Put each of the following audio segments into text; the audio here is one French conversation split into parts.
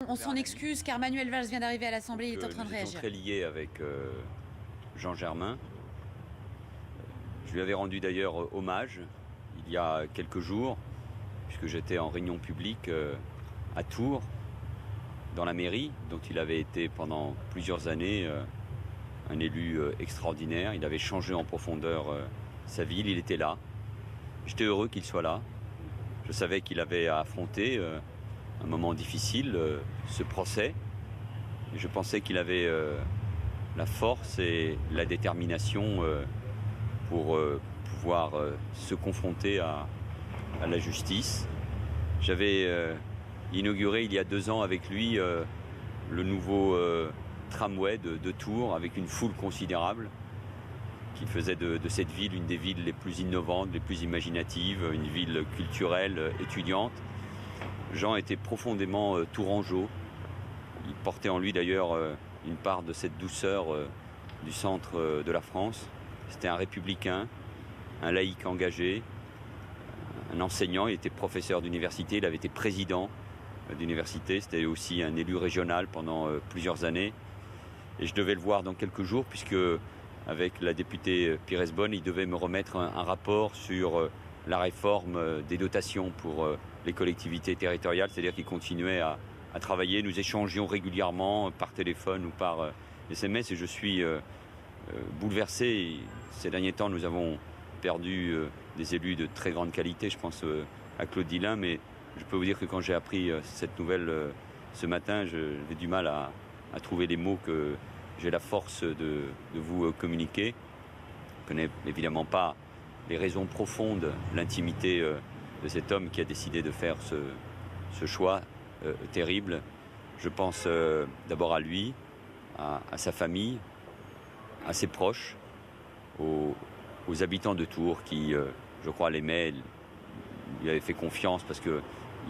On s'en excuse car Manuel Valls vient d'arriver à l'Assemblée, il est en train de Nous réagir. étions très liés avec Jean Germain. Je lui avais rendu d'ailleurs hommage il y a quelques jours, puisque j'étais en réunion publique à Tours, dans la mairie, dont il avait été pendant plusieurs années un élu extraordinaire. Il avait changé en profondeur sa ville, il était là. J'étais heureux qu'il soit là. Je savais qu'il avait à affronter un moment difficile, ce procès. Et je pensais qu'il avait la force et la détermination pour pouvoir se confronter à la justice. J'avais inauguré il y a 2 ans avec lui le nouveau tramway de Tours avec une foule considérable qui faisait de cette ville une des villes les plus innovantes, les plus imaginatives, une ville culturelle, étudiante. Jean était profondément tourangeau. Il portait en lui d'ailleurs une part de cette douceur du centre de la France. C'était un républicain, un laïc engagé, un enseignant. Il était professeur d'université, il avait été président d'université. C'était aussi un élu régional pendant plusieurs années. Et je devais le voir dans quelques jours puisque avec la députée Pires Beaune, il devait me remettre un rapport sur la réforme des dotations pour les collectivités territoriales, c'est-à-dire qu'il continuait à travailler. Nous échangions régulièrement par téléphone ou par SMS et je suis bouleversé. Ces derniers temps, nous avons perdu des élus de très grande qualité, je pense à Claude Dillain, mais je peux vous dire que quand j'ai appris cette nouvelle ce matin, j'ai du mal à trouver les mots que j'ai la force de vous communiquer. Je ne connais évidemment pas les raisons profondes, l'intimité de cet homme qui a décidé de faire ce choix terrible. Je pense d'abord à lui, à sa famille, à ses proches, aux habitants de Tours qui, je crois, l'aimaient, lui avaient fait confiance parce qu'ils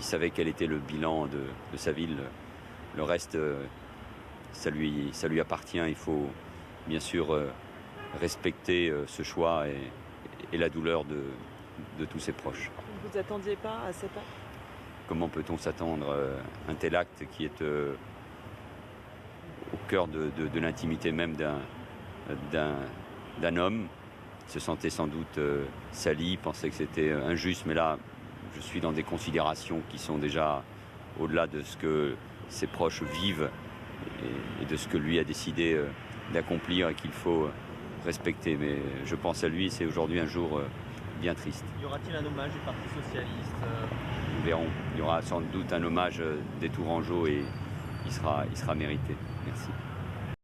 savaient quel était le bilan de sa ville. Le reste, ça lui appartient. Il faut bien sûr respecter ce choix et la douleur de tous ses proches. Vous vous attendiez pas à cet acte ? Comment peut-on s'attendre à un tel acte qui est au cœur de l'intimité même d'un homme? Il se sentait sans doute sali, pensait que c'était injuste, mais là, je suis dans des considérations qui sont déjà au-delà de ce que ses proches vivent et de ce que lui a décidé d'accomplir et qu'il faut respecter. Mais je pense à lui, c'est aujourd'hui un jour bien triste. Y aura-t-il un hommage du Parti Socialiste Nous verrons. Il y aura sans doute un hommage des Tourangeaux et il sera mérité. Merci.